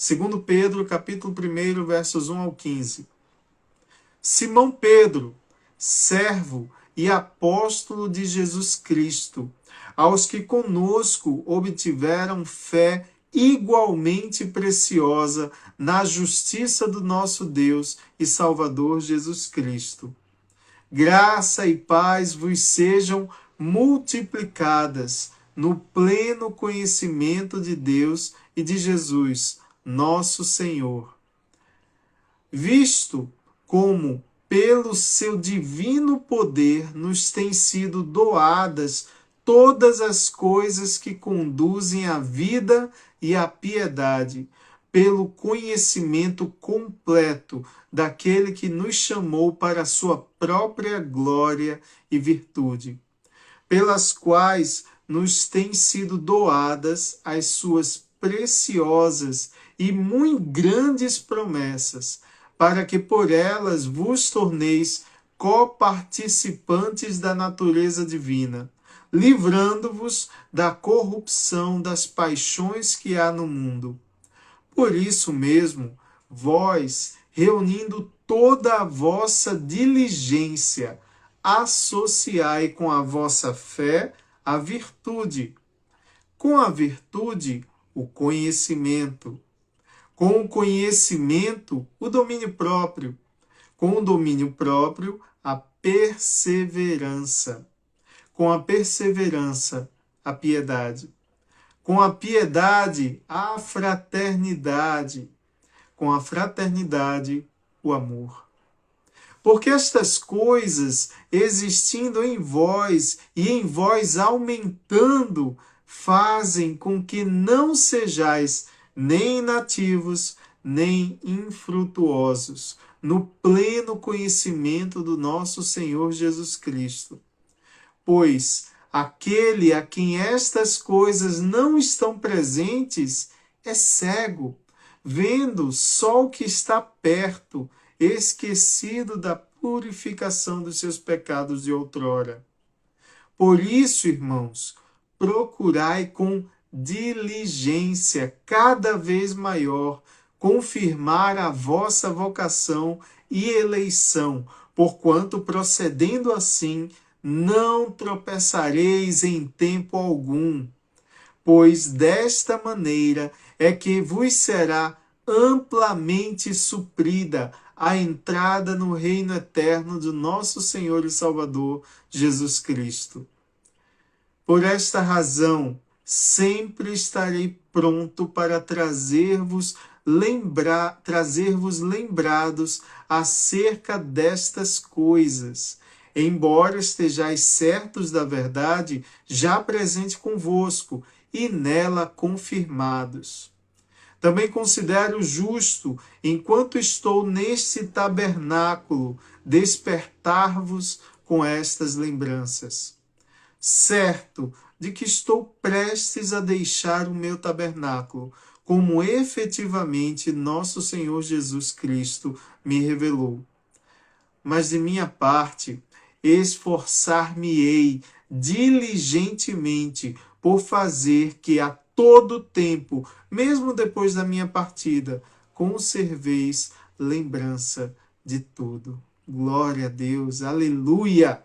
Segundo Pedro, capítulo 1, versos 1 ao 15. Simão Pedro, servo e apóstolo de Jesus Cristo, aos que conosco obtiveram fé igualmente preciosa na justiça do nosso Deus e Salvador Jesus Cristo. Graça e paz vos sejam multiplicadas no pleno conhecimento de Deus e de Jesus, nosso Senhor. Visto como, pelo seu divino poder, nos têm sido doadas todas as coisas que conduzem à vida e à piedade, pelo conhecimento completo daquele que nos chamou para a sua própria glória e virtude, pelas quais nos têm sido doadas as suas preciosas e muito grandes promessas, para que por elas vos torneis coparticipantes da natureza divina, livrando-vos da corrupção das paixões que há no mundo. Por isso mesmo, vós, reunindo toda a vossa diligência, associai com a vossa fé a virtude, com a virtude o conhecimento, com o conhecimento o domínio próprio, com o domínio próprio a perseverança, com a perseverança a piedade, com a piedade a fraternidade, com a fraternidade o amor. Porque estas coisas, existindo em vós e em vós aumentando, fazem com que não sejais nem inativos, nem infrutuosos, no pleno conhecimento do nosso Senhor Jesus Cristo. Pois aquele a quem estas coisas não estão presentes é cego, vendo só o que está perto, esquecido da purificação dos seus pecados de outrora. Por isso, irmãos, procurai com diligência cada vez maior confirmar a vossa vocação e eleição, porquanto procedendo assim não tropeçareis em tempo algum, pois desta maneira é que vos será amplamente suprida a entrada no reino eterno do nosso Senhor e Salvador Jesus Cristo. Por esta razão, sempre estarei pronto para trazer-vos lembrados acerca destas coisas, embora estejais certos da verdade já presente convosco e nela confirmados. Também considero justo, enquanto estou neste tabernáculo, despertar-vos com estas lembranças. Certo de que estou prestes a deixar o meu tabernáculo, como efetivamente nosso Senhor Jesus Cristo me revelou. Mas de minha parte, esforçar-me-ei diligentemente por fazer que a todo tempo, mesmo depois da minha partida, conserveis lembrança de tudo. Glória a Deus, aleluia!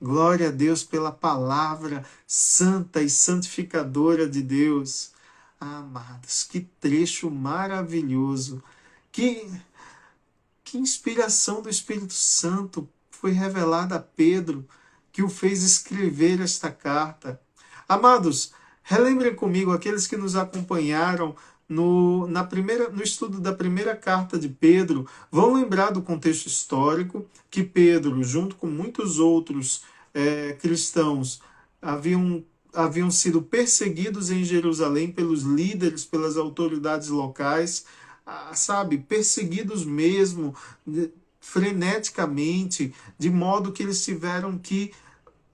Glória a Deus pela palavra santa e santificadora de Deus. Amados, que trecho maravilhoso, que inspiração do Espírito Santo foi revelada a Pedro, que o fez escrever esta carta. Amados, relembrem comigo aqueles que nos acompanharam no estudo da primeira carta de Pedro, vão lembrar do contexto histórico que Pedro, junto com muitos outros cristãos, haviam sido perseguidos em Jerusalém pelos líderes, pelas autoridades locais, perseguidos mesmo, freneticamente, de modo que eles tiveram que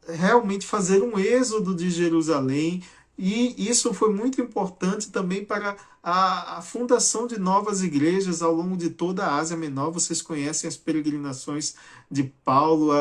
realmente fazer um êxodo de Jerusalém, e isso foi muito importante também para a fundação de novas igrejas ao longo de toda a Ásia Menor. Vocês conhecem as peregrinações de Paulo,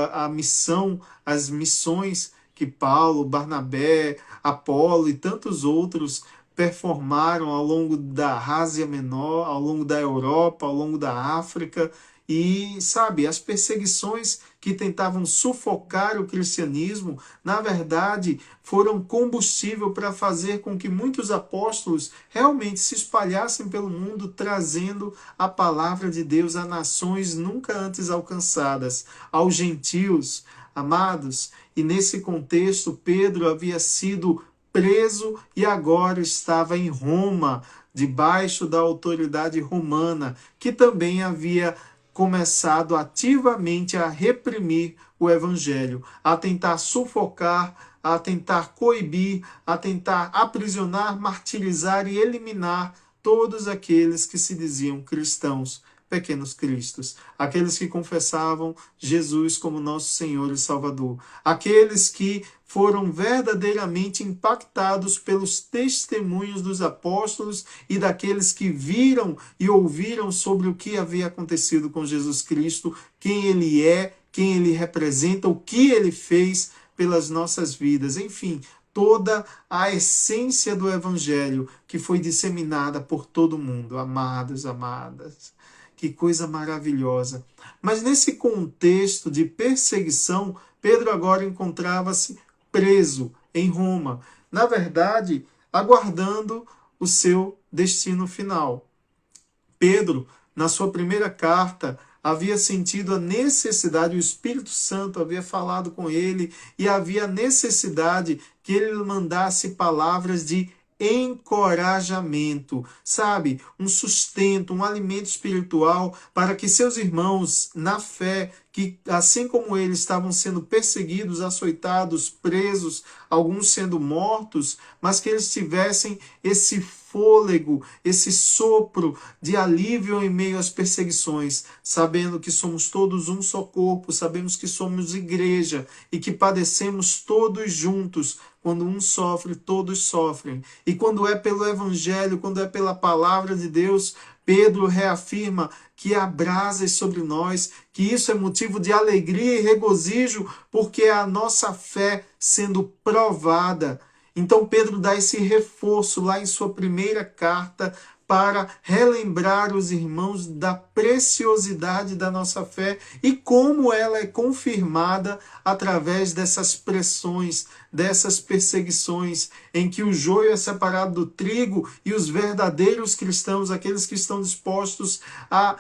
as missões que Paulo, Barnabé, Apolo e tantos outros performaram ao longo da Ásia Menor, ao longo da Europa, ao longo da África. E, sabe, as perseguições que tentavam sufocar o cristianismo, na verdade, foram combustível para fazer com que muitos apóstolos realmente se espalhassem pelo mundo, trazendo a palavra de Deus a nações nunca antes alcançadas, aos gentios. Amados, e nesse contexto, Pedro havia sido preso e agora estava em Roma, debaixo da autoridade romana, que também havia começado ativamente a reprimir o evangelho, a tentar sufocar, a tentar coibir, a tentar aprisionar, martirizar e eliminar todos aqueles que se diziam cristãos, pequenos cristos, aqueles que confessavam Jesus como nosso Senhor e Salvador, aqueles que foram verdadeiramente impactados pelos testemunhos dos apóstolos e daqueles que viram e ouviram sobre o que havia acontecido com Jesus Cristo, quem ele é, quem ele representa, o que ele fez pelas nossas vidas, enfim, toda a essência do evangelho que foi disseminada por todo mundo. Amados, amadas, que coisa maravilhosa. Mas nesse contexto de perseguição, Pedro agora encontrava-se preso em Roma, na verdade, aguardando o seu destino final. Pedro, na sua primeira carta, havia sentido a necessidade, o Espírito Santo havia falado com ele e havia necessidade que ele mandasse palavras de encorajamento, sabe? Um sustento, um alimento espiritual para que seus irmãos na fé, que assim como eles estavam sendo perseguidos, açoitados, presos, alguns sendo mortos, mas que eles tivessem esse fôlego, esse sopro de alívio em meio às perseguições, sabendo que somos todos um só corpo, sabemos que somos igreja e que padecemos todos juntos. Quando um sofre, todos sofrem. E quando é pelo Evangelho, quando é pela palavra de Deus, Pedro reafirma que há brasas sobre nós, que isso é motivo de alegria e regozijo, porque é a nossa fé sendo provada. Então Pedro dá esse reforço lá em sua primeira carta para relembrar os irmãos da preciosidade da nossa fé e como ela é confirmada através dessas pressões, dessas perseguições, em que o joio é separado do trigo e os verdadeiros cristãos, aqueles que estão dispostos a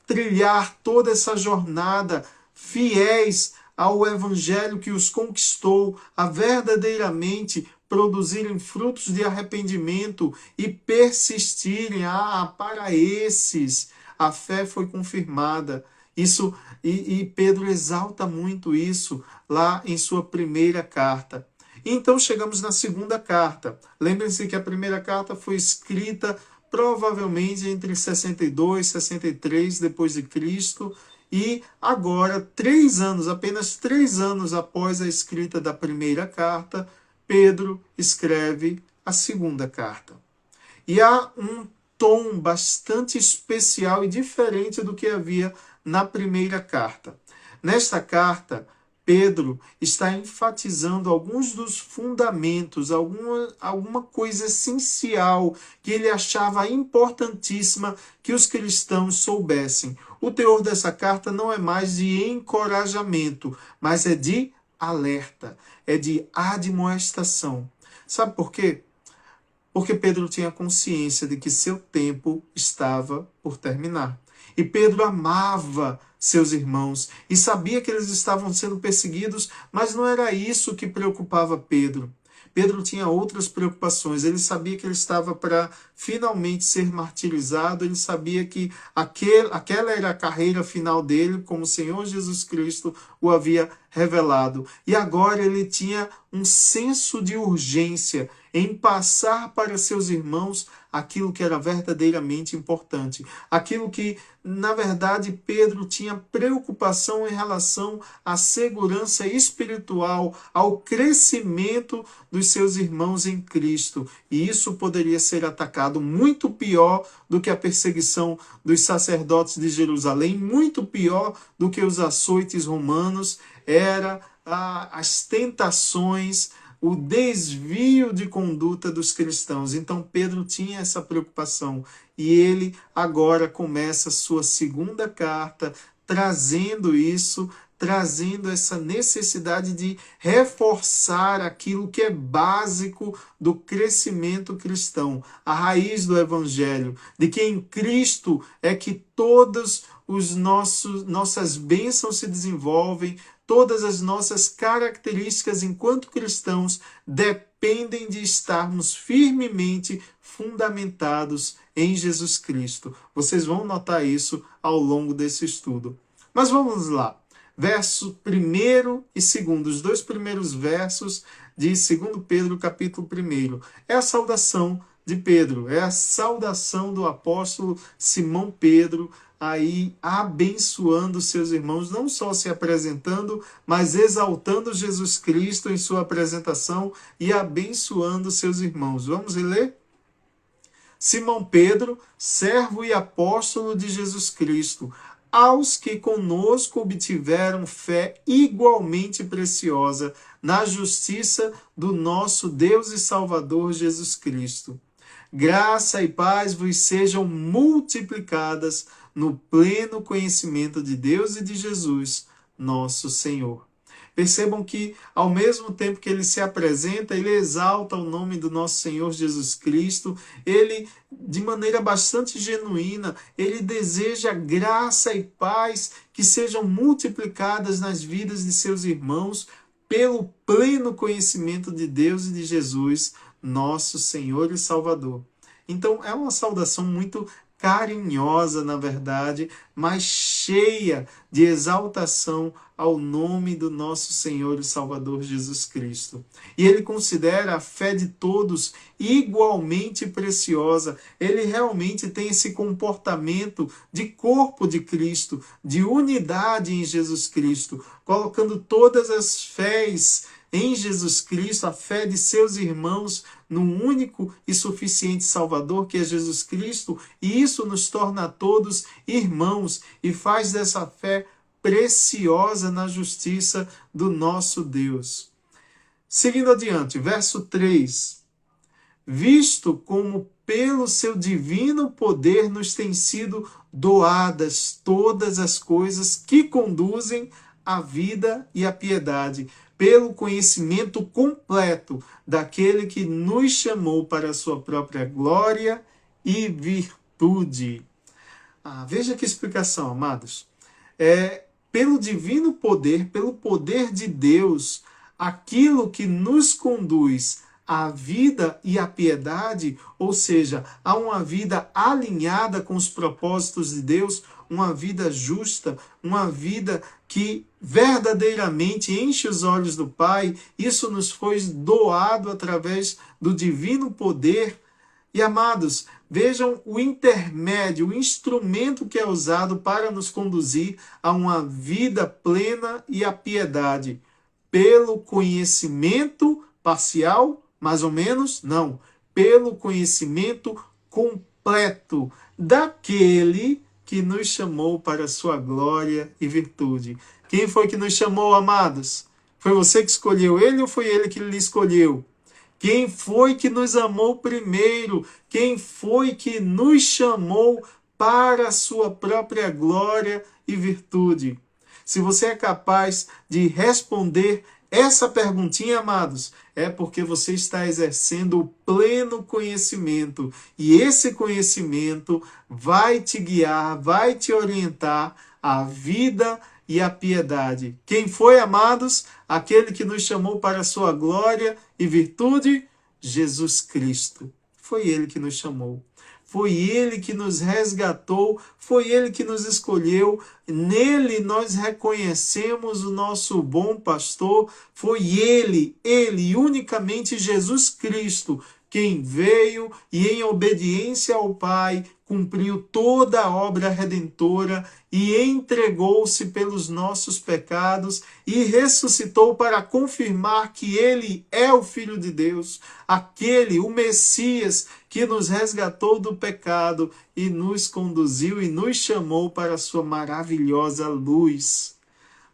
trilhar toda essa jornada, fiéis ao evangelho que os conquistou, a verdadeiramente produzirem frutos de arrependimento e persistirem. Para esses a fé foi confirmada. Isso e Pedro exalta muito isso lá em sua primeira carta. Então chegamos na segunda carta. Lembrem-se que a primeira carta foi escrita provavelmente entre 62 e 63 depois de Cristo. E agora, apenas 3 anos após a escrita da primeira carta, Pedro escreve a segunda carta. E há um tom bastante especial e diferente do que havia na primeira carta. Nesta carta, Pedro está enfatizando alguns dos fundamentos, alguma coisa essencial que ele achava importantíssima que os cristãos soubessem. O teor dessa carta não é mais de encorajamento, mas é de alerta, é de admoestação. Sabe por quê? Porque Pedro tinha consciência de que seu tempo estava por terminar. E Pedro amava seus irmãos e sabia que eles estavam sendo perseguidos, mas não era isso que preocupava Pedro. Pedro tinha outras preocupações. Ele sabia que ele estava para finalmente ser martirizado. Ele sabia que aquela era a carreira final dele, como o Senhor Jesus Cristo o havia revelado. E agora ele tinha um senso de urgência em passar para seus irmãos aquilo que era verdadeiramente importante. Aquilo que, na verdade, Pedro tinha preocupação em relação à segurança espiritual, ao crescimento dos seus irmãos em Cristo. E isso poderia ser atacado muito pior do que a perseguição dos sacerdotes de Jerusalém, muito pior do que os açoites romanos, era as tentações o desvio de conduta dos cristãos. Então Pedro tinha essa preocupação e ele agora começa a sua segunda carta trazendo isso, trazendo essa necessidade de reforçar aquilo que é básico do crescimento cristão, a raiz do evangelho, de que em Cristo é que todas os nossas bênçãos se desenvolvem, todas as nossas características enquanto cristãos dependem de estarmos firmemente fundamentados em Jesus Cristo. Vocês vão notar isso ao longo desse estudo. Mas vamos lá. Verso 1 e 2, os dois primeiros versos de 2 Pedro, capítulo 1. É a saudação de Pedro, é a saudação do apóstolo Simão Pedro, aí abençoando seus irmãos, não só se apresentando, mas exaltando Jesus Cristo em sua apresentação e abençoando seus irmãos. Vamos ler? Simão Pedro, servo e apóstolo de Jesus Cristo, aos que conosco obtiveram fé igualmente preciosa na justiça do nosso Deus e Salvador Jesus Cristo. Graça e paz vos sejam multiplicadas no pleno conhecimento de Deus e de Jesus, nosso Senhor. Percebam que, ao mesmo tempo que ele se apresenta, ele exalta o nome do nosso Senhor Jesus Cristo, ele, de maneira bastante genuína, ele deseja graça e paz que sejam multiplicadas nas vidas de seus irmãos pelo pleno conhecimento de Deus e de Jesus, nosso Senhor e Salvador. Então, é uma saudação muito carinhosa, na verdade, mas cheia de exaltação ao nome do nosso Senhor e Salvador Jesus Cristo. E ele considera a fé de todos igualmente preciosa. Ele realmente tem esse comportamento de corpo de Cristo, de unidade em Jesus Cristo, colocando todas as fés em Jesus Cristo, a fé de seus irmãos num único e suficiente Salvador, que é Jesus Cristo, e isso nos torna a todos irmãos e faz dessa fé preciosa na justiça do nosso Deus. Seguindo adiante, verso 3. Visto como pelo seu divino poder nos têm sido doadas todas as coisas que conduzem à vida e à piedade, pelo conhecimento completo daquele que nos chamou para a sua própria glória e virtude. Veja que explicação, amados. Pelo divino poder, pelo poder de Deus, aquilo que nos conduz à vida e à piedade, ou seja, a uma vida alinhada com os propósitos de Deus, uma vida justa, uma vida que verdadeiramente enche os olhos do Pai, isso nos foi doado através do divino poder. E, amados, vejam o intermédio, o instrumento que é usado para nos conduzir a uma vida plena e à piedade. Pelo conhecimento parcial, mais ou menos? Não. Pelo conhecimento completo daquele que nos chamou para a sua glória e virtude. Quem foi que nos chamou, amados? Foi você que escolheu ele ou foi ele que lhe escolheu? Quem foi que nos amou primeiro? Quem foi que nos chamou para a sua própria glória e virtude? Se você é capaz de responder essa perguntinha, amados, é porque você está exercendo o pleno conhecimento. E esse conhecimento vai te guiar, vai te orientar à vida e à piedade. Quem foi, amados? Aquele que nos chamou para a sua glória e virtude? Jesus Cristo. Foi ele que nos chamou. Foi ele que nos resgatou, foi ele que nos escolheu. Nele nós reconhecemos o nosso bom pastor. Foi ele, unicamente Jesus Cristo, quem veio e em obediência ao Pai cumpriu toda a obra redentora e entregou-se pelos nossos pecados e ressuscitou para confirmar que ele é o Filho de Deus, aquele, o Messias, que nos resgatou do pecado e nos conduziu e nos chamou para a sua maravilhosa luz.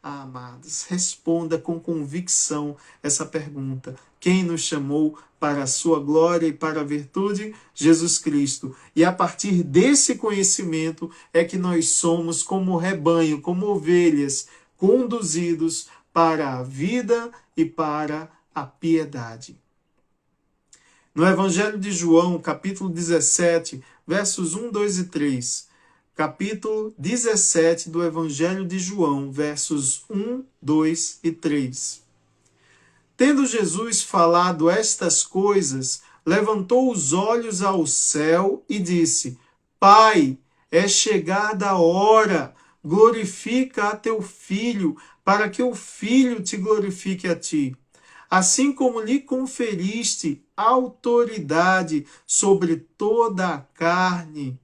Amados, responda com convicção essa pergunta. Quem nos chamou para a sua glória e para a virtude? Jesus Cristo. E a partir desse conhecimento é que nós somos como rebanho, como ovelhas, conduzidos para a vida e para a piedade. No Evangelho de João, capítulo 17, versos 1, 2 e 3, capítulo 17 do Evangelho de João, versos 1, 2 e 3. Tendo Jesus falado estas coisas, levantou os olhos ao céu e disse: Pai, é chegada a hora, glorifica a teu Filho, para que o Filho te glorifique a ti. Assim como lhe conferiste autoridade sobre toda a carne,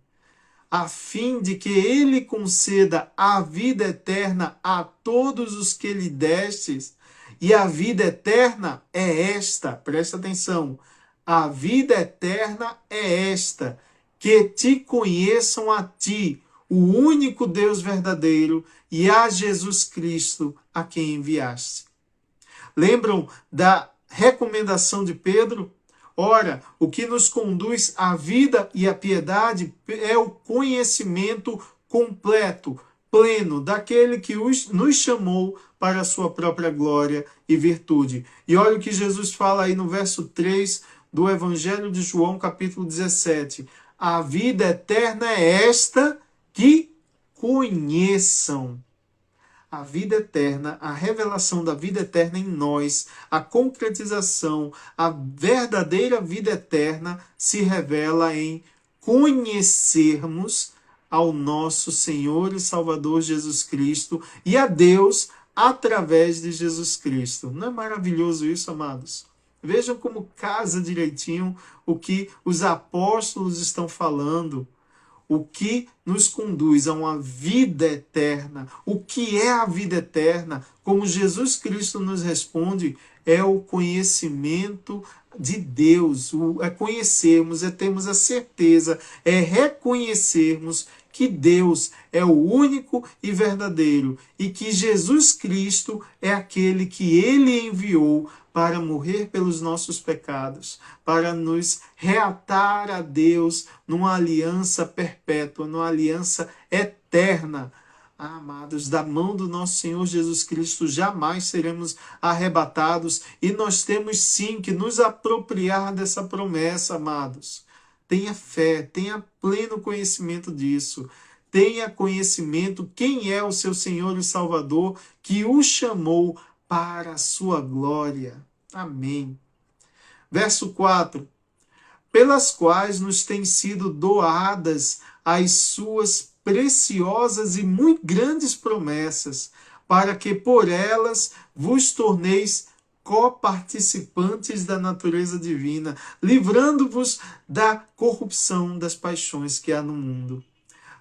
a fim de que ele conceda a vida eterna a todos os que lhe destes. E a vida eterna é esta, presta atenção, a vida eterna é esta, que te conheçam a ti, o único Deus verdadeiro, e a Jesus Cristo, a quem enviaste. Lembram da recomendação de Pedro? Ora, o que nos conduz à vida e à piedade é o conhecimento completo, pleno, daquele que nos chamou para a sua própria glória e virtude. E olha o que Jesus fala aí no verso 3 do Evangelho de João, capítulo 17. A vida eterna é esta, que conheçam a vida eterna, a revelação da vida eterna em nós, a concretização, a verdadeira vida eterna se revela em conhecermos ao nosso Senhor e Salvador Jesus Cristo e a Deus através de Jesus Cristo. Não é maravilhoso isso, amados? Vejam como casa direitinho o que os apóstolos estão falando. O que nos conduz a uma vida eterna. O que é a vida eterna? Como Jesus Cristo nos responde, é o conhecimento de Deus. É conhecermos, é termos a certeza, é reconhecermos que Deus é o único e verdadeiro e que Jesus Cristo é aquele que ele enviou para morrer pelos nossos pecados, para nos reatar a Deus numa aliança perpétua, numa aliança eterna. Amados, da mão do nosso Senhor Jesus Cristo jamais seremos arrebatados e nós temos sim que nos apropriar dessa promessa, amados. Tenha fé, tenha pleno conhecimento disso. Tenha conhecimento quem é o seu Senhor e Salvador que o chamou para a sua glória. Amém. Verso 4. Pelas quais nos têm sido doadas as suas preciosas e muito grandes promessas, para que por elas vos torneis coparticipantes da natureza divina, livrando-vos da corrupção das paixões que há no mundo.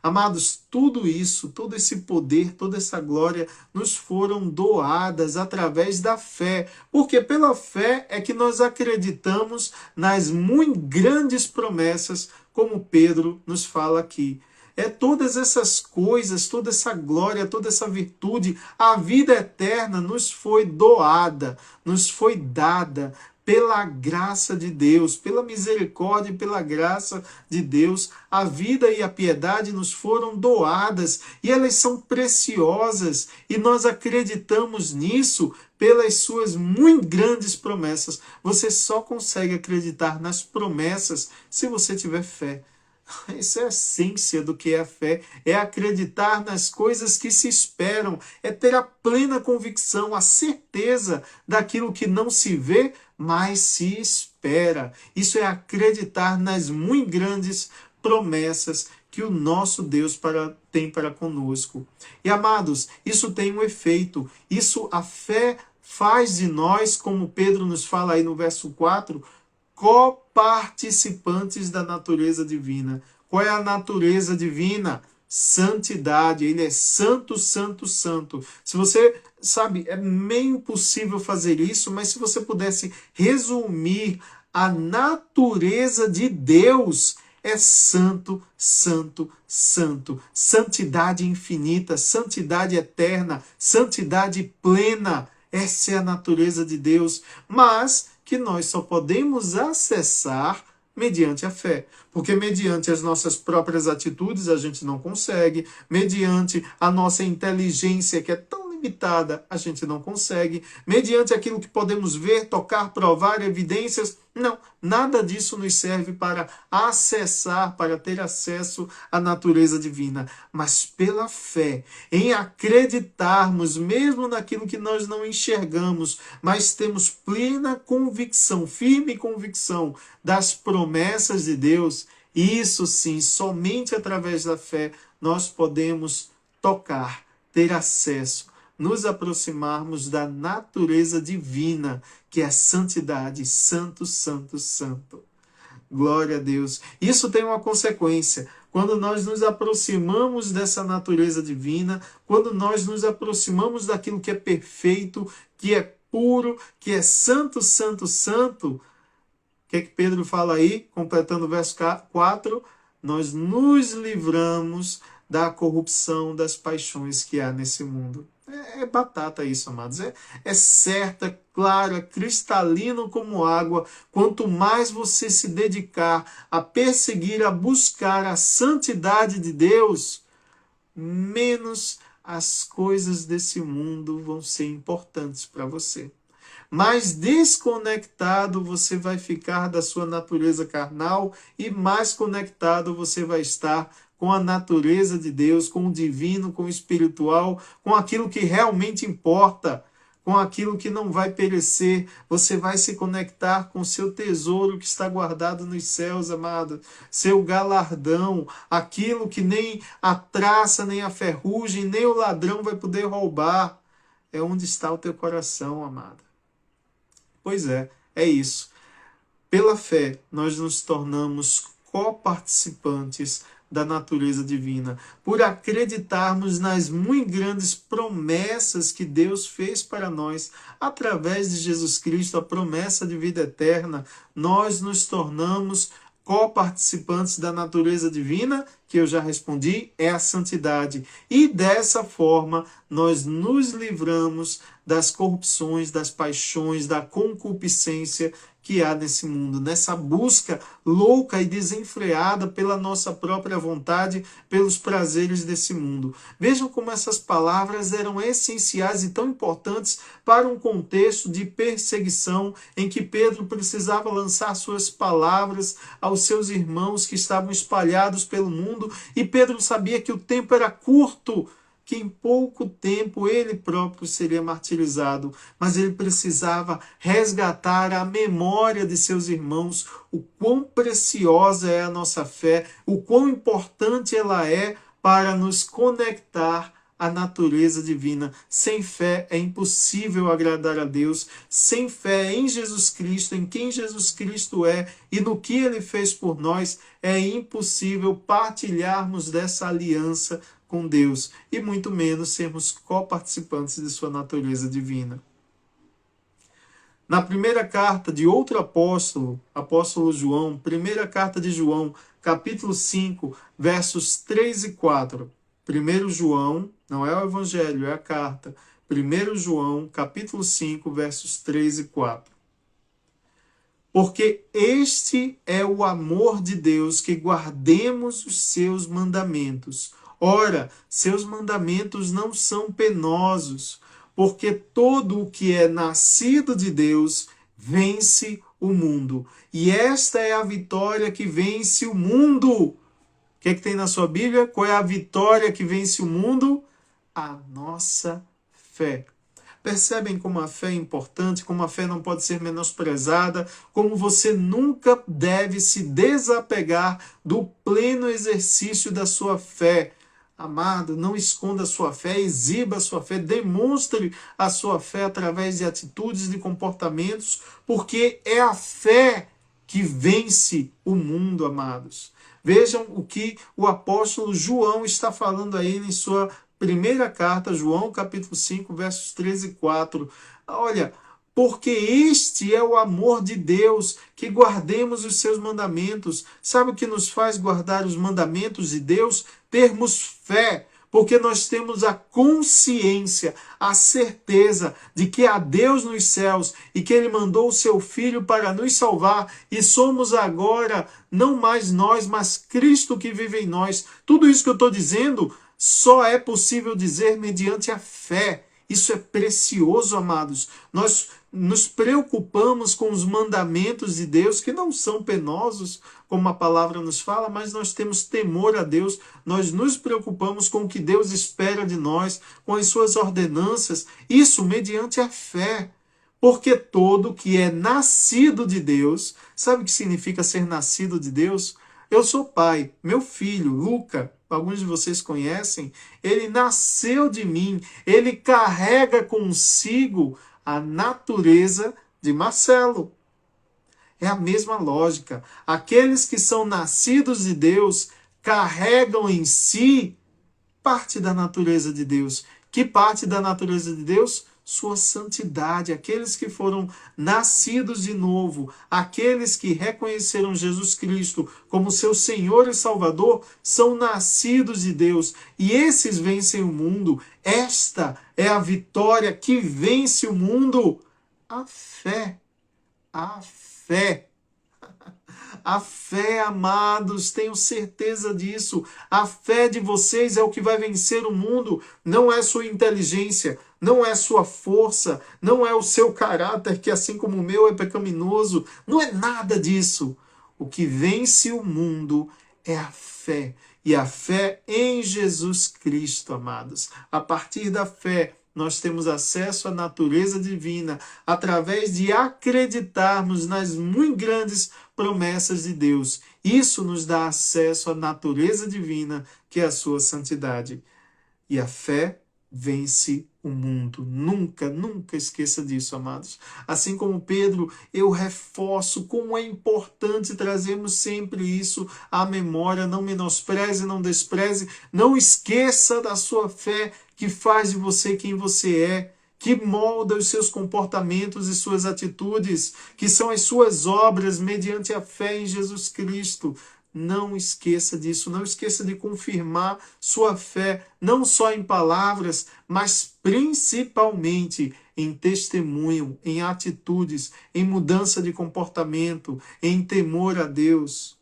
Amados, tudo isso, todo esse poder, toda essa glória nos foram doadas através da fé, porque pela fé é que nós acreditamos nas muito grandes promessas, como Pedro nos fala aqui. É todas essas coisas, toda essa glória, toda essa virtude, a vida eterna nos foi doada, nos foi dada pela graça de Deus, pela misericórdia e pela graça de Deus. A vida e a piedade nos foram doadas e elas são preciosas e nós acreditamos nisso pelas suas muito grandes promessas. Você só consegue acreditar nas promessas se você tiver fé. Essa é a essência do que é a fé, é acreditar nas coisas que se esperam, é ter a plena convicção, a certeza daquilo que não se vê, mas se espera. Isso é acreditar nas muito grandes promessas que o nosso Deus tem para conosco. E amados, isso tem um efeito, isso a fé faz de nós, como Pedro nos fala aí no verso 4, coparticipantes da natureza divina. Qual é a natureza divina? Santidade. Ele é santo, santo, santo. Se você sabe, é meio impossível fazer isso, mas se você pudesse resumir a natureza de Deus, é santo, santo, santo. Santidade infinita, santidade eterna, santidade plena. Essa é a natureza de Deus, mas que nós só podemos acessar mediante a fé. Porque mediante as nossas próprias atitudes a gente não consegue, mediante a nossa inteligência que é tão limitada, a gente não consegue, mediante aquilo que podemos ver, tocar, provar, evidências, não, nada disso nos serve para acessar, para ter acesso à natureza divina, mas pela fé, em acreditarmos mesmo naquilo que nós não enxergamos, mas temos plena convicção, firme convicção das promessas de Deus, isso sim, somente através da fé nós podemos tocar, ter acesso, nos aproximarmos da natureza divina, que é a santidade, santo, santo, santo. Glória a Deus. Isso tem uma consequência. Quando nós nos aproximamos dessa natureza divina, quando nós nos aproximamos daquilo que é perfeito, que é puro, que é santo, santo, santo, o que é que Pedro fala aí, completando o verso 4? Nós nos livramos da corrupção das paixões que há nesse mundo. É batata isso, amados. É certo, é claro, é cristalino como água. Quanto mais você se dedicar a perseguir, a buscar a santidade de Deus, menos as coisas desse mundo vão ser importantes para você. Mais desconectado você vai ficar da sua natureza carnal e mais conectado você vai estar com a natureza de Deus, com o divino, com o espiritual, com aquilo que realmente importa, com aquilo que não vai perecer. Você vai se conectar com o seu tesouro que está guardado nos céus, amado. Seu galardão, aquilo que nem a traça, nem a ferrugem, nem o ladrão vai poder roubar. É onde está o teu coração, amado. Pois é isso. Pela fé, nós nos tornamos coparticipantes da natureza divina, por acreditarmos nas muito grandes promessas que Deus fez para nós, através de Jesus Cristo, a promessa de vida eterna, nós nos tornamos coparticipantes da natureza divina, que eu já respondi, é a santidade. E dessa forma, nós nos livramos das corrupções, das paixões, da concupiscência que há nesse mundo, nessa busca louca e desenfreada pela nossa própria vontade, pelos prazeres desse mundo. Vejam como essas palavras eram essenciais e tão importantes para um contexto de perseguição em que Pedro precisava lançar suas palavras aos seus irmãos que estavam espalhados pelo mundo, e Pedro sabia que o tempo era curto, que em pouco tempo ele próprio seria martirizado, mas ele precisava resgatar a memória de seus irmãos, o quão preciosa é a nossa fé, o quão importante ela é para nos conectar à natureza divina. Sem fé é impossível agradar a Deus, sem fé em Jesus Cristo, em quem Jesus Cristo é e no que ele fez por nós, é impossível partilharmos dessa aliança com Deus, e muito menos sermos coparticipantes de sua natureza divina. Na primeira carta de outro apóstolo, apóstolo João, primeira carta de João, capítulo 5, versos 3 e 4. 1 João, não é o evangelho, é a carta. 1 João, capítulo 5, versos 3 e 4. Porque este é o amor de Deus, que guardemos os seus mandamentos. Ora, seus mandamentos não são penosos, porque todo o que é nascido de Deus vence o mundo. E esta é a vitória que vence o mundo. O que é que tem na sua Bíblia? Qual é a vitória que vence o mundo? A nossa fé. Percebem como a fé é importante, como a fé não pode ser menosprezada, como você nunca deve se desapegar do pleno exercício da sua fé. Amado, não esconda a sua fé, exiba a sua fé, demonstre a sua fé através de atitudes, de comportamentos, porque é a fé que vence o mundo, amados. Vejam o que o apóstolo João está falando aí em sua primeira carta, João capítulo 5, versos 13 e 4. Olha, porque este é o amor de Deus, que guardemos os seus mandamentos. Sabe o que nos faz guardar os mandamentos de Deus? Termos fé, porque nós temos a consciência, a certeza de que há Deus nos céus e que Ele mandou o seu Filho para nos salvar, e somos agora não mais nós, mas Cristo que vive em nós. Tudo isso que eu estou dizendo só é possível dizer mediante a fé. Isso é precioso, amados. Nós nos preocupamos com os mandamentos de Deus, que não são penosos, como a palavra nos fala, mas nós temos temor a Deus, nós nos preocupamos com o que Deus espera de nós, com as suas ordenanças, isso mediante a fé. Porque todo que é nascido de Deus, sabe o que significa ser nascido de Deus? Eu sou pai, meu filho, Luca, alguns de vocês conhecem, ele nasceu de mim, ele carrega consigo a natureza de Marcelo. É a mesma lógica. Aqueles que são nascidos de Deus carregam em si parte da natureza de Deus. Que parte da natureza de Deus? Sua santidade. Aqueles que foram nascidos de novo, aqueles que reconheceram Jesus Cristo como seu Senhor e Salvador, são nascidos de Deus. E esses vencem o mundo. Esta é a vitória que vence o mundo. A fé. A fé. A fé, amados, tenho certeza disso. A fé de vocês é o que vai vencer o mundo. Não é sua inteligência, não é sua força, não é o seu caráter, que assim como o meu é pecaminoso. Não é nada disso. O que vence o mundo é a fé. E a fé em Jesus Cristo, amados. A partir da fé, nós temos acesso à natureza divina através de acreditarmos nas muito grandes promessas de Deus. Isso nos dá acesso à natureza divina, que é a sua santidade. E a fé vence o mundo. Nunca, nunca esqueça disso, amados. Assim como Pedro, eu reforço como é importante trazermos sempre isso à memória. Não menospreze, não despreze, não esqueça da sua fé, que faz de você quem você é, que molda os seus comportamentos e suas atitudes, que são as suas obras mediante a fé em Jesus Cristo. Não esqueça disso, não esqueça de confirmar sua fé, não só em palavras, mas principalmente em testemunho, em atitudes, em mudança de comportamento, em temor a Deus.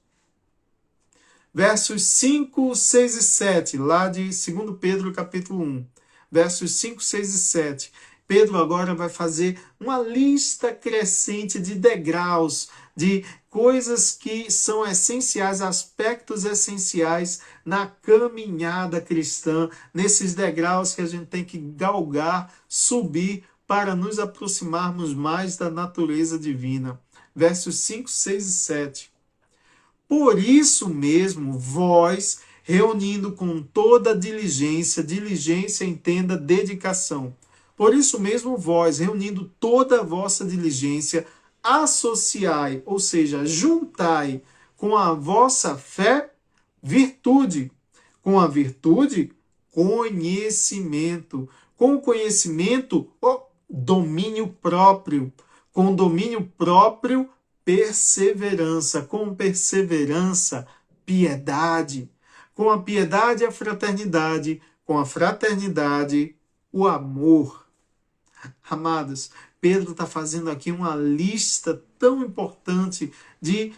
Versos 5, 6 e 7, lá de 2 Pedro capítulo 1, versos 5, 6 e 7. Pedro agora vai fazer uma lista crescente de degraus, de coisas que são essenciais, aspectos essenciais na caminhada cristã, nesses degraus que a gente tem que galgar, subir para nos aproximarmos mais da natureza divina. Versos 5, 6 e 7. Por isso mesmo, vós, reunindo com toda diligência, diligência entenda dedicação. Por isso mesmo, vós, reunindo toda a vossa diligência, associai, ou seja, juntai com a vossa fé, virtude. Com a virtude, conhecimento. Com o conhecimento, domínio próprio. Com domínio próprio, perseverança. Com perseverança, piedade. Com a piedade, a fraternidade. Com a fraternidade, o amor. Amados, Pedro está fazendo aqui uma lista tão importante de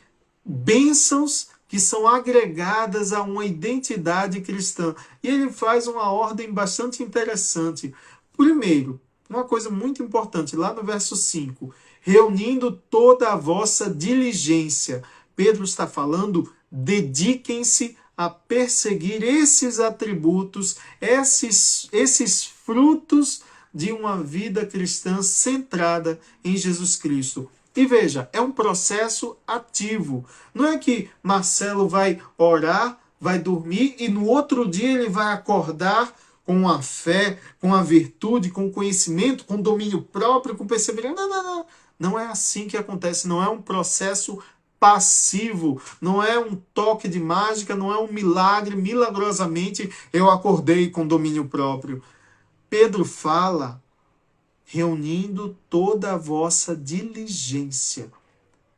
bênçãos que são agregadas a uma identidade cristã. E ele faz uma ordem bastante interessante. Primeiro, uma coisa muito importante, lá no verso 5, reunindo toda a vossa diligência. Pedro está falando, dediquem-se a perseguir esses atributos, esses frutos de uma vida cristã centrada em Jesus Cristo. E veja, é um processo ativo. Não é que Marcelo vai orar, vai dormir e no outro dia ele vai acordar com a fé, com a virtude, com conhecimento, com domínio próprio, com perseverança. Não, não, não. Não é assim que acontece. Não é um processo passivo, não é um toque de mágica, não é um milagre, milagrosamente eu acordei com domínio próprio. Pedro fala, reunindo toda a vossa diligência.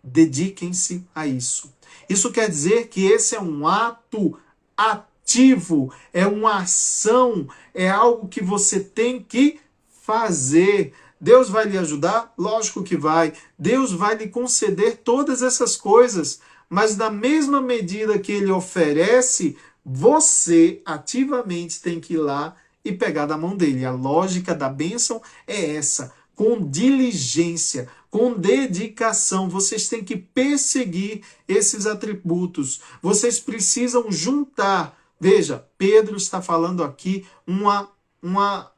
Dediquem-se a isso. Isso quer dizer que esse é um ato ativo, é uma ação, é algo que você tem que fazer. Deus vai lhe ajudar? Lógico que vai. Deus vai lhe conceder todas essas coisas, mas na mesma medida que ele oferece, você ativamente tem que ir lá e pegar da mão dele. A lógica da bênção é essa, com diligência, com dedicação. Vocês têm que perseguir esses atributos. Vocês precisam juntar. Veja, Pedro está falando aqui uma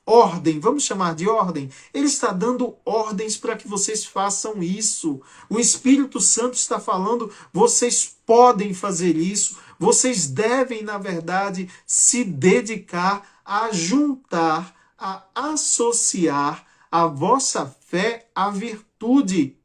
ordem, vamos chamar de ordem. Ele está dando ordens para que vocês façam isso. O Espírito Santo está falando, vocês podem fazer isso, vocês devem, na verdade, se dedicar a juntar, a associar a vossa fé à virtude.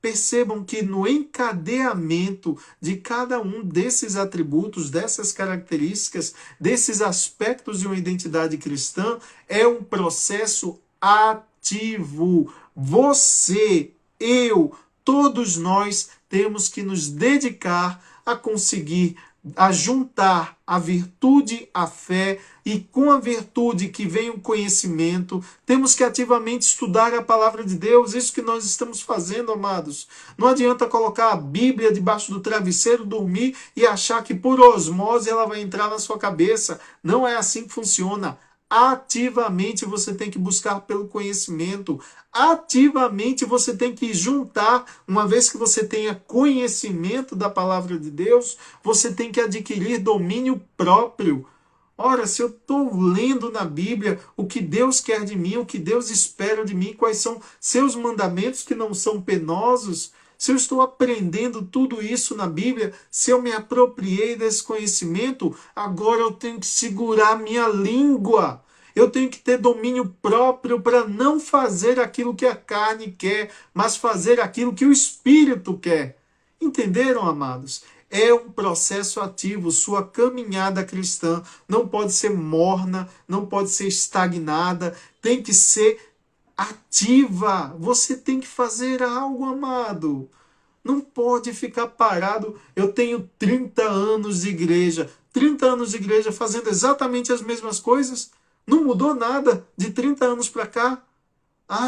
Percebam que no encadeamento de cada um desses atributos, dessas características, desses aspectos de uma identidade cristã, é um processo ativo. Você, eu, todos nós temos que nos dedicar a conseguir, a juntar a virtude à fé, e com a virtude que vem o conhecimento, temos que ativamente estudar a palavra de Deus. Isso que nós estamos fazendo, amados. Não adianta colocar a Bíblia debaixo do travesseiro, dormir e achar que por osmose ela vai entrar na sua cabeça. Não é assim que funciona. Ativamente você tem que buscar pelo conhecimento. Ativamente você tem que juntar. Uma vez que você tenha conhecimento da palavra de Deus, você tem que adquirir domínio próprio. Ora, se eu estou lendo na Bíblia o que Deus quer de mim, o que Deus espera de mim, quais são seus mandamentos que não são penosos, se eu estou aprendendo tudo isso na Bíblia, se eu me apropriei desse conhecimento, agora eu tenho que segurar minha língua. Eu tenho que ter domínio próprio para não fazer aquilo que a carne quer, mas fazer aquilo que o Espírito quer. Entenderam, amados? É um processo ativo. Sua caminhada cristã não pode ser morna, não pode ser estagnada, tem que ser ativa. Você tem que fazer algo, amado. Não pode ficar parado. Eu tenho 30 anos de igreja. 30 anos de igreja fazendo exatamente as mesmas coisas. Não mudou nada de 30 anos para cá.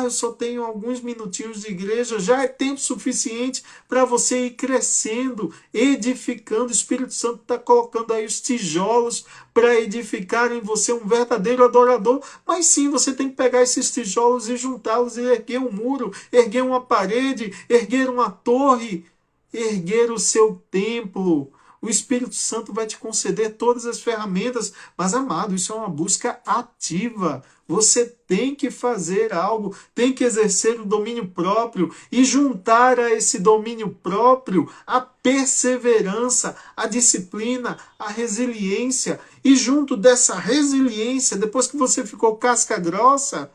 Eu só tenho alguns minutinhos de igreja. Já é tempo suficiente para você ir crescendo, edificando. O Espírito Santo está colocando aí os tijolos para edificar em você um verdadeiro adorador. Mas sim, você tem que pegar esses tijolos e juntá-los e erguer um muro, erguer uma parede, erguer uma torre, erguer o seu templo. O Espírito Santo vai te conceder todas as ferramentas, mas, amado, isso é uma busca ativa. Você tem que fazer algo, tem que exercer o domínio próprio e juntar a esse domínio próprio a perseverança, a disciplina, a resiliência. E junto dessa resiliência, depois que você ficou casca grossa,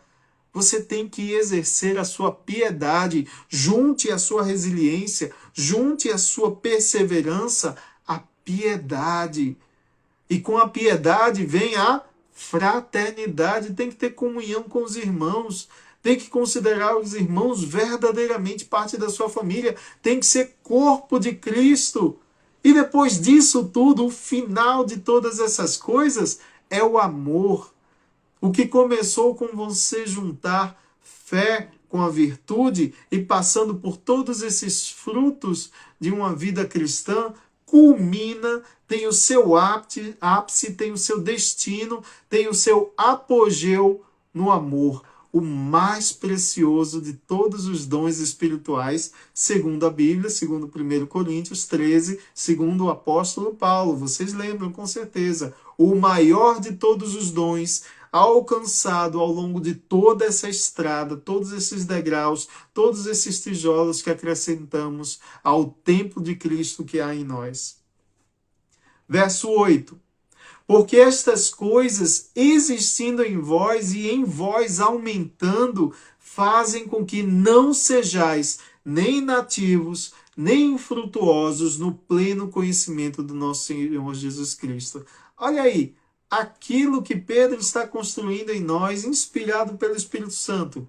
você tem que exercer a sua piedade. Junte a sua resiliência, junte a sua perseverança, piedade. E com a piedade vem a fraternidade. Tem que ter comunhão com os irmãos. Tem que considerar os irmãos verdadeiramente parte da sua família. Tem que ser corpo de Cristo. E depois disso tudo, o final de todas essas coisas é o amor. O que começou com você juntar fé com a virtude e passando por todos esses frutos de uma vida cristã, culmina, tem o seu ápice, tem o seu destino, tem o seu apogeu no amor, o mais precioso de todos os dons espirituais, segundo a Bíblia, segundo 1 Coríntios 13, segundo o apóstolo Paulo. Vocês lembram com certeza, o maior de todos os dons, alcançado ao longo de toda essa estrada, todos esses degraus, todos esses tijolos que acrescentamos ao templo de Cristo que há em nós. Verso 8. Porque estas coisas, existindo em vós e em vós aumentando, fazem com que não sejais nem nativos, nem infrutuosos no pleno conhecimento do nosso Senhor Jesus Cristo. Olha aí, aquilo que Pedro está construindo em nós, inspirado pelo Espírito Santo.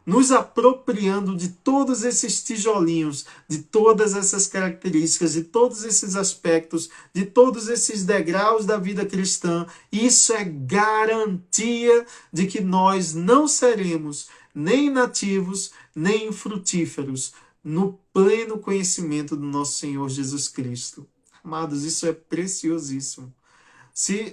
nos apropriando de todos esses tijolinhos, de todas essas características, de todos esses aspectos, de todos esses degraus da vida cristã. Isso é garantia de que nós não seremos nem nativos, nem frutíferos, no pleno conhecimento do nosso Senhor Jesus Cristo. Amados, isso é preciosíssimo.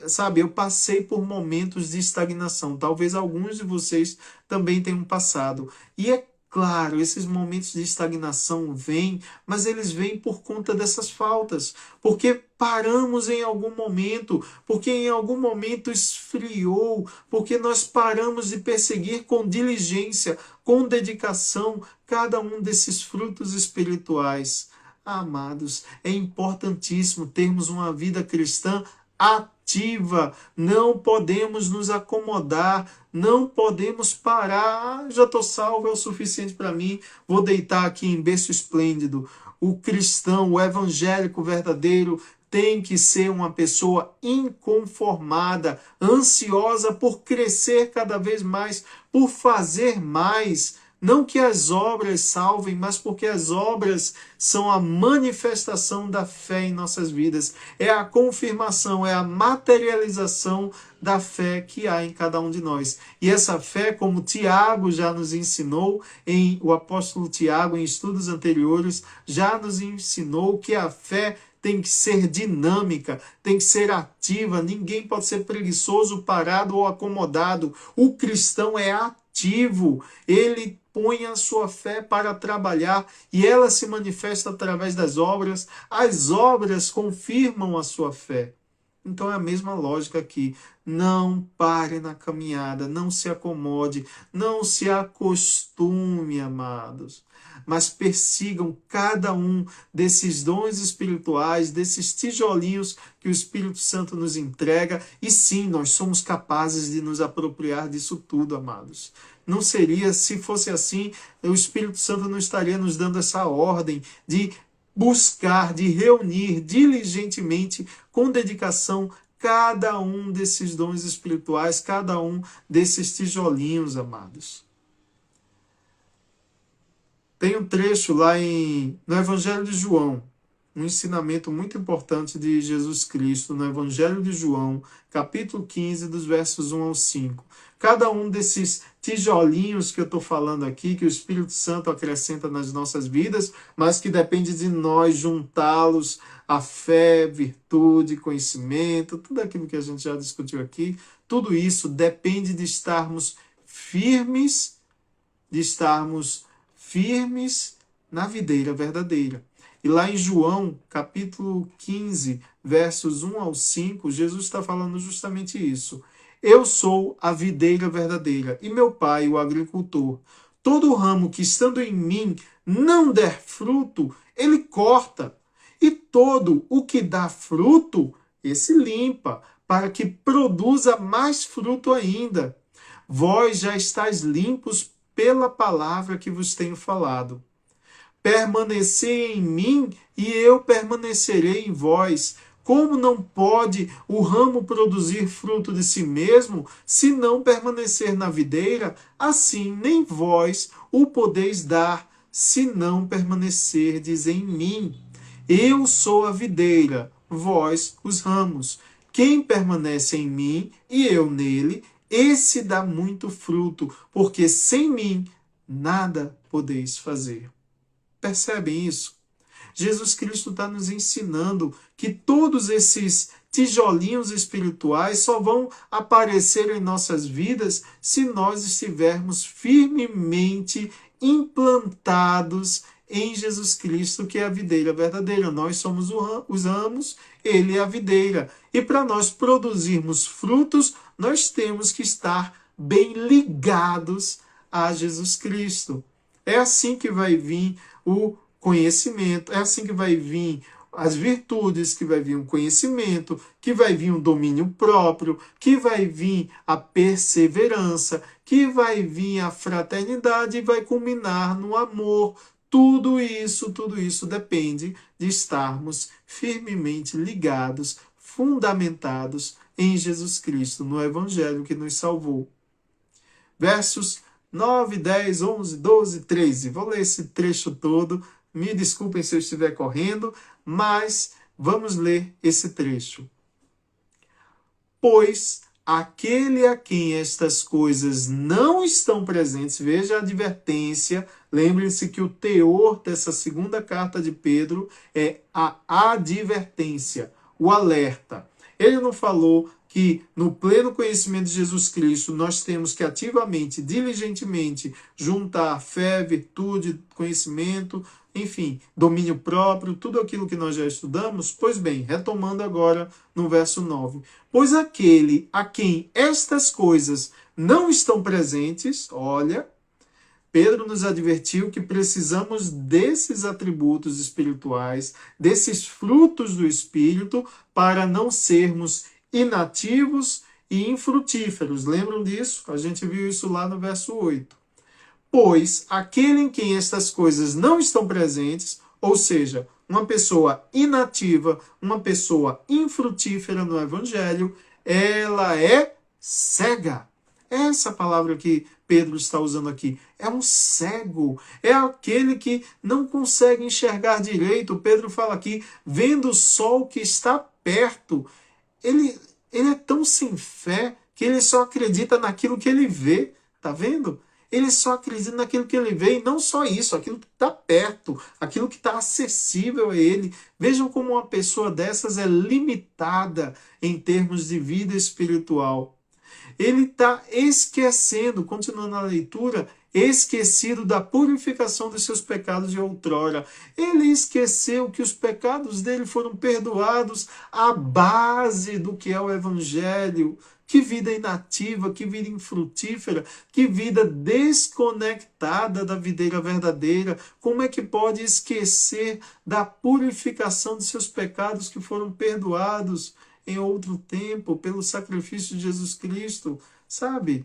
Sabe, eu passei por momentos de estagnação. Talvez alguns de vocês também tenham passado. E é claro, esses momentos de estagnação vêm, mas eles vêm por conta dessas faltas. Porque paramos em algum momento, porque em algum momento esfriou, porque nós paramos de perseguir com diligência, com dedicação, cada um desses frutos espirituais. Amados, é importantíssimo termos uma vida cristã ativa, não podemos nos acomodar, não podemos parar. Já estou salvo, é o suficiente para mim, vou deitar aqui em berço esplêndido. O cristão, o evangélico verdadeiro, tem que ser uma pessoa inconformada, ansiosa por crescer cada vez mais, por fazer mais. Não que as obras salvem, mas porque as obras são a manifestação da fé em nossas vidas. É a confirmação, é a materialização da fé que há em cada um de nós. E essa fé, como Tiago já nos ensinou, o apóstolo Tiago, em estudos anteriores, já nos ensinou que a fé tem que ser dinâmica, tem que ser ativa. Ninguém pode ser preguiçoso, parado ou acomodado. O cristão é ativo, ele põe a sua fé para trabalhar e ela se manifesta através das obras. As obras confirmam a sua fé. Então é a mesma lógica aqui. Não pare na caminhada, não se acomode, não se acostume, amados. Mas persigam cada um desses dons espirituais, desses tijolinhos que o Espírito Santo nos entrega. E sim, nós somos capazes de nos apropriar disso tudo, amados. Não seria, se fosse assim, o Espírito Santo não estaria nos dando essa ordem de buscar, de reunir diligentemente, com dedicação, cada um desses dons espirituais, cada um desses tijolinhos, amados. Tem um trecho lá no Evangelho de João, um ensinamento muito importante de Jesus Cristo, no Evangelho de João, capítulo 15, dos versos 1 ao 5. Cada um desses tijolinhos que eu estou falando aqui, que o Espírito Santo acrescenta nas nossas vidas, mas que depende de nós juntá-los à fé, virtude, conhecimento, tudo aquilo que a gente já discutiu aqui, tudo isso depende de estarmos firmes, na videira verdadeira. E lá em João, capítulo 15, versos 1 ao 5, Jesus está falando justamente isso. Eu sou a videira verdadeira, e meu pai o agricultor. Todo ramo que estando em mim não der fruto, ele corta. E todo o que dá fruto, esse limpa, para que produza mais fruto ainda. Vós já estáis limpos pela palavra que vos tenho falado. Permanecei em mim e eu permanecerei em vós. Como não pode o ramo produzir fruto de si mesmo, se não permanecer na videira? Assim nem vós o podeis dar, se não permanecerdes em mim. Eu sou a videira, vós os ramos. Quem permanece em mim e eu nele, esse dá muito fruto, porque sem mim nada podeis fazer. Percebem isso? Jesus Cristo está nos ensinando que todos esses tijolinhos espirituais só vão aparecer em nossas vidas se nós estivermos firmemente implantados em Jesus Cristo, que é a videira verdadeira. Nós somos os ramos, ele é a videira. E para nós produzirmos frutos, nós temos que estar bem ligados a Jesus Cristo. É assim que vai vir o conhecimento, é assim que vai vir as virtudes, que vai vir o conhecimento, que vai vir o domínio próprio, que vai vir a perseverança, que vai vir a fraternidade e vai culminar no amor. Tudo isso depende de estarmos firmemente ligados, fundamentados em Jesus Cristo, no Evangelho que nos salvou. Versos 9, 10, 11, 12, 13. Vou ler esse trecho todo. Me desculpem se eu estiver correndo, mas vamos ler esse trecho. Pois aquele a quem estas coisas não estão presentes, veja a advertência, lembrem-se que o teor dessa segunda carta de Pedro é a advertência, o alerta. Ele não falou que no pleno conhecimento de Jesus Cristo nós temos que ativamente, diligentemente juntar fé, virtude, conhecimento, enfim, domínio próprio, tudo aquilo que nós já estudamos. Pois bem, retomando agora no verso 9. Pois aquele a quem estas coisas não estão presentes, olha, Pedro nos advertiu que precisamos desses atributos espirituais, desses frutos do Espírito, para não sermos inativos e infrutíferos. Lembram disso? A gente viu isso lá no verso 8. Pois aquele em quem estas coisas não estão presentes, ou seja, uma pessoa inativa, uma pessoa infrutífera no Evangelho, ela é cega. Essa palavra que Pedro está usando aqui é um cego, é aquele que não consegue enxergar direito. Pedro fala aqui, vendo o sol que está perto. Ele é tão sem fé que ele só acredita naquilo que ele vê, tá vendo? Ele só acredita naquilo que ele vê, e não só isso, aquilo que está perto, aquilo que está acessível a ele. Vejam como uma pessoa dessas é limitada em termos de vida espiritual. Ele está esquecendo, continuando a leitura, esquecido da purificação dos seus pecados de outrora. Ele esqueceu que os pecados dele foram perdoados à base do que é o Evangelho. Que vida inativa, que vida infrutífera, que vida desconectada da videira verdadeira. Como é que pode esquecer da purificação de seus pecados que foram perdoados em outro tempo pelo sacrifício de Jesus Cristo? Sabe?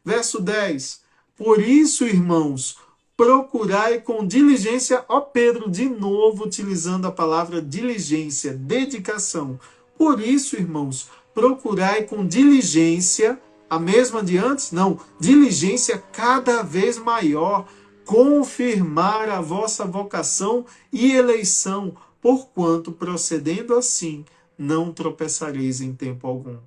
Verso 10. Por isso, irmãos, procurai com diligência, ó Pedro, de novo utilizando a palavra diligência, dedicação. Por isso, irmãos, procurai com diligência, a mesma de antes? Não, diligência cada vez maior, confirmar a vossa vocação e eleição, porquanto, procedendo assim, não tropeçareis em tempo algum.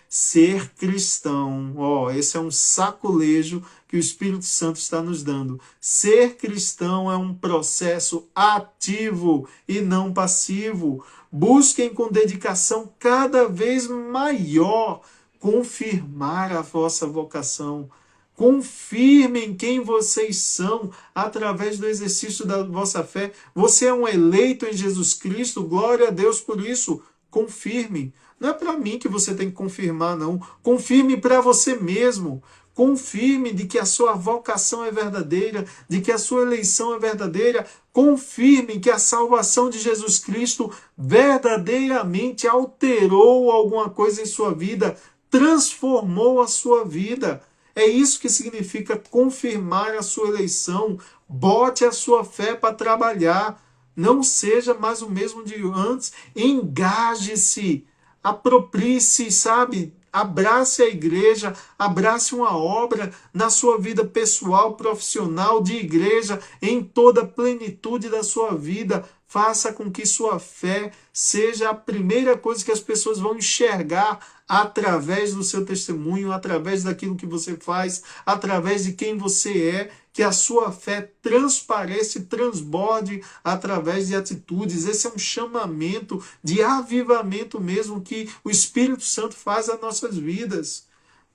Ser cristão, esse é um saculejo que o Espírito Santo está nos dando. Ser cristão é um processo ativo e não passivo. Busquem com dedicação cada vez maior confirmar a vossa vocação. Confirmem quem vocês são através do exercício da vossa fé. Você é um eleito em Jesus Cristo, glória a Deus por isso. Confirme. Não é para mim que você tem que confirmar, não. Confirme para você mesmo. Confirme de que a sua vocação é verdadeira, de que a sua eleição é verdadeira. Confirme que a salvação de Jesus Cristo verdadeiramente alterou alguma coisa em sua vida, transformou a sua vida. É isso que significa confirmar a sua eleição. Bote a sua fé para trabalhar. Não seja mais o mesmo de antes. Engaje-se. Aproprie-se, sabe? Abrace a igreja, abrace uma obra na sua vida pessoal, profissional, de igreja, em toda a plenitude da sua vida. Faça com que sua fé seja a primeira coisa que as pessoas vão enxergar através do seu testemunho, através daquilo que você faz, através de quem você é, que a sua fé transpareça e transborde através de atitudes. Esse é um chamamento de avivamento mesmo que o Espírito Santo faz às nossas vidas.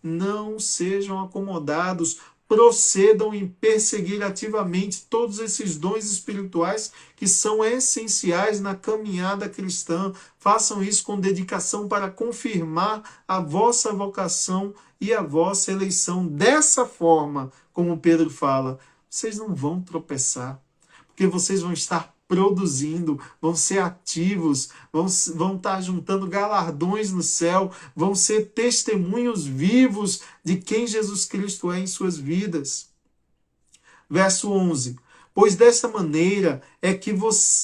Não sejam acomodados, procedam em perseguir ativamente todos esses dons espirituais que são essenciais na caminhada cristã. Façam isso com dedicação para confirmar a vossa vocação e a vossa eleição. Dessa forma, como Pedro fala, vocês não vão tropeçar, porque vocês vão estar produzindo, vão ser ativos, vão estar juntando galardões no céu, vão ser testemunhos vivos de quem Jesus Cristo é em suas vidas. Verso 11. Pois desta maneira é que vos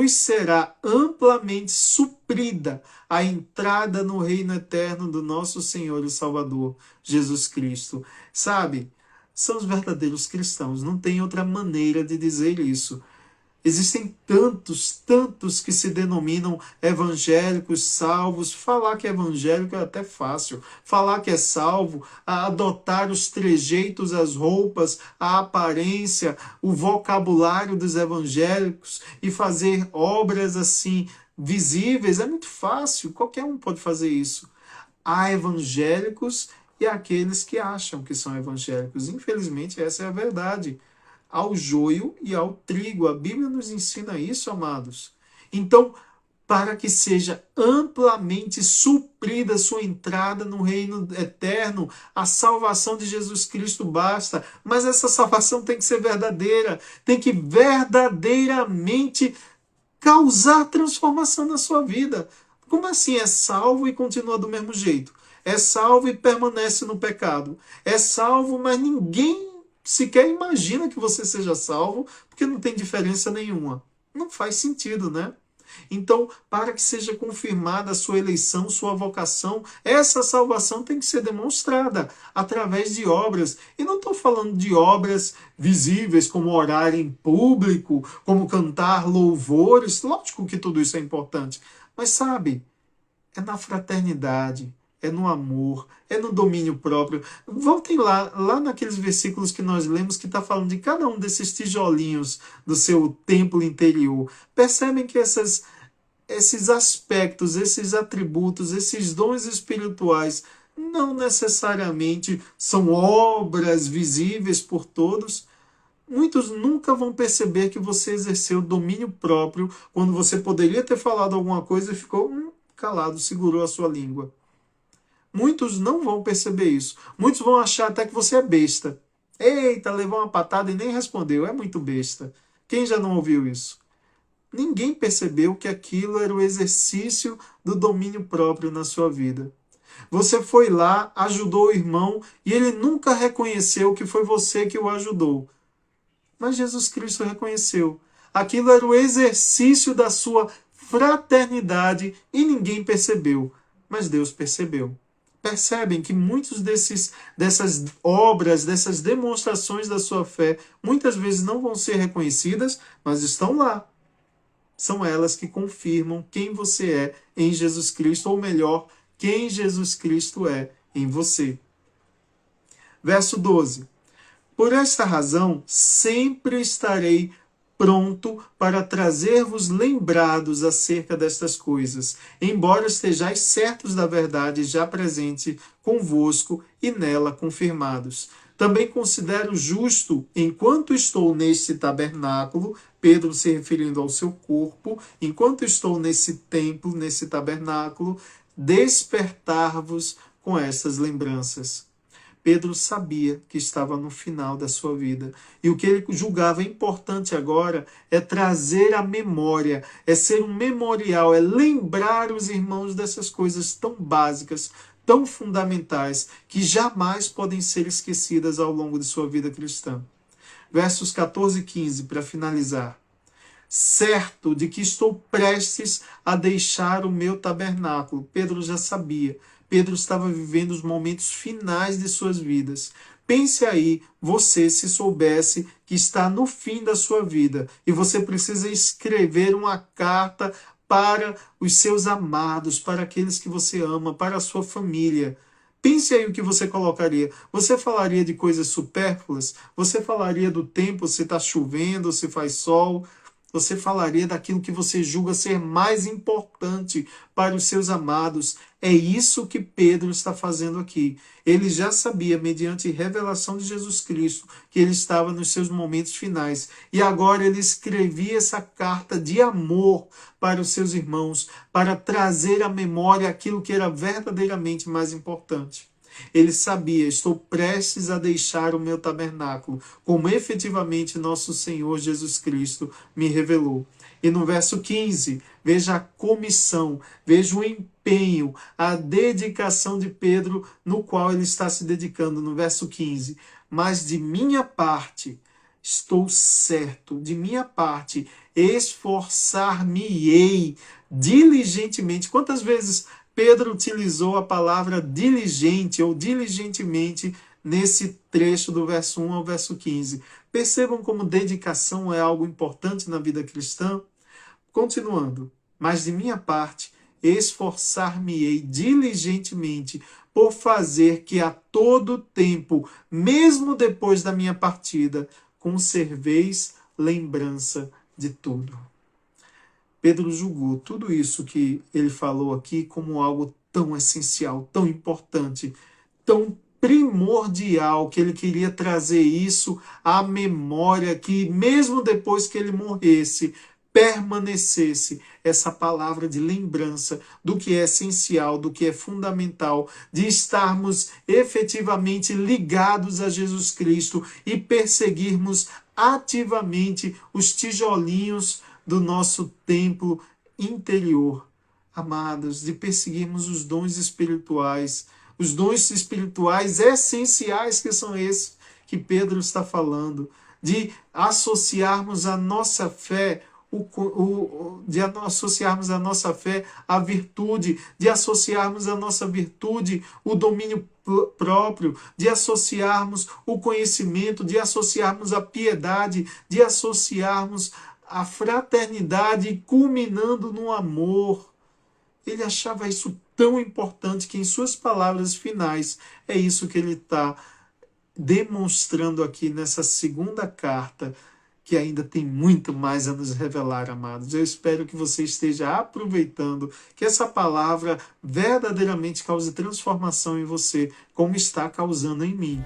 será amplamente suprida a entrada no reino eterno do nosso Senhor e Salvador, Jesus Cristo. Sabe? são os verdadeiros cristãos. Não tem outra maneira de dizer isso. Existem tantos que se denominam evangélicos, salvos. Falar que é evangélico é até fácil. Falar que é salvo, a adotar os trejeitos, as roupas, a aparência, o vocabulário dos evangélicos e fazer obras assim visíveis é muito fácil. Qualquer um pode fazer isso. Há evangélicos e aqueles que acham que são evangélicos. Infelizmente, essa é a verdade. Ao joio e ao trigo. A Bíblia nos ensina isso, amados. Então, para que seja amplamente suprida a sua entrada no reino eterno, a salvação de Jesus Cristo basta. Mas essa salvação tem que ser verdadeira, tem que verdadeiramente causar transformação na sua vida. Como assim é salvo e continua do mesmo jeito? É salvo e permanece no pecado. É salvo, mas ninguém sequer imagina que você seja salvo, porque não tem diferença nenhuma. Não faz sentido, né? Então, para que seja confirmada a sua eleição, sua vocação, essa salvação tem que ser demonstrada através de obras. E não estou falando de obras visíveis, como orar em público, como cantar louvores. Lógico que tudo isso é importante. Mas sabe, é na fraternidade, é no amor, é no domínio próprio. Voltem lá naqueles versículos que nós lemos, que está falando de cada um desses tijolinhos do seu templo interior. Percebem que esses aspectos, esses atributos, esses dons espirituais não necessariamente são obras visíveis por todos. Muitos nunca vão perceber que você exerceu domínio próprio quando você poderia ter falado alguma coisa e ficou calado, segurou a sua língua. Muitos não vão perceber isso. Muitos vão achar até que você é besta. Eita, levou uma patada e nem respondeu. É muito besta. Quem já não ouviu isso? Ninguém percebeu que aquilo era o exercício do domínio próprio na sua vida. Você foi lá, ajudou o irmão e ele nunca reconheceu que foi você que o ajudou. Mas Jesus Cristo reconheceu. Aquilo era o exercício da sua fraternidade e ninguém percebeu. Mas Deus percebeu. Percebem que muitos dessas obras, dessas demonstrações da sua fé, muitas vezes não vão ser reconhecidas, mas estão lá. São elas que confirmam quem você é em Jesus Cristo, ou melhor, quem Jesus Cristo é em você. Verso 12. Por esta razão, sempre estarei pronto para trazer-vos lembrados acerca destas coisas, embora estejais certos da verdade já presente convosco e nela confirmados. Também considero justo, enquanto estou neste tabernáculo, Pedro se referindo ao seu corpo, enquanto estou nesse templo, nesse tabernáculo, despertar-vos com essas lembranças. Pedro sabia que estava no final da sua vida. E o que ele julgava importante agora é trazer a memória, é ser um memorial, é lembrar os irmãos dessas coisas tão básicas, tão fundamentais, que jamais podem ser esquecidas ao longo de sua vida cristã. Versos 14 e 15, para finalizar. Certo de que estou prestes a deixar o meu tabernáculo. Pedro já sabia. Pedro estava vivendo os momentos finais de suas vidas. Pense aí, você, se soubesse que está no fim da sua vida e você precisa escrever uma carta para os seus amados, para aqueles que você ama, para a sua família. Pense aí o que você colocaria. Você falaria de coisas supérfluas? Você falaria do tempo, se está chovendo, se faz sol? Você falaria daquilo que você julga ser mais importante para os seus amados. É isso que Pedro está fazendo aqui. Ele já sabia, mediante revelação de Jesus Cristo, que ele estava nos seus momentos finais. E agora ele escrevia essa carta de amor para os seus irmãos, para trazer à memória aquilo que era verdadeiramente mais importante. Ele sabia, estou prestes a deixar o meu tabernáculo, como efetivamente nosso Senhor Jesus Cristo me revelou. E no verso 15, veja a comissão, veja o empenho, a dedicação de Pedro, no qual ele está se dedicando, no verso 15. Mas de minha parte, estou certo, de minha parte, esforçar-me-ei diligentemente. Quantas vezes Pedro utilizou a palavra diligente ou diligentemente nesse trecho do verso 1 ao verso 15. Percebam como dedicação é algo importante na vida cristã? Continuando, mas de minha parte, esforçar-me-ei diligentemente por fazer que a todo tempo, mesmo depois da minha partida, conserveis lembrança de tudo. Pedro julgou tudo isso que ele falou aqui como algo tão essencial, tão importante, tão primordial, que ele queria trazer isso à memória, que mesmo depois que ele morresse, permanecesse essa palavra de lembrança do que é essencial, do que é fundamental, de estarmos efetivamente ligados a Jesus Cristo e perseguirmos ativamente os tijolinhos do nosso templo interior. Amados, de perseguirmos os dons espirituais essenciais, que são esses que Pedro está falando, de associarmos a nossa fé associarmos a nossa fé à virtude, de associarmos a nossa virtude o domínio próprio, de associarmos o conhecimento, de associarmos a piedade, de associarmos a fraternidade, culminando no amor. Ele achava isso tão importante que em suas palavras finais é isso que ele está demonstrando aqui nessa segunda carta, que ainda tem muito mais a nos revelar, amados. Eu espero que você esteja aproveitando, que essa palavra verdadeiramente cause transformação em você, como está causando em mim.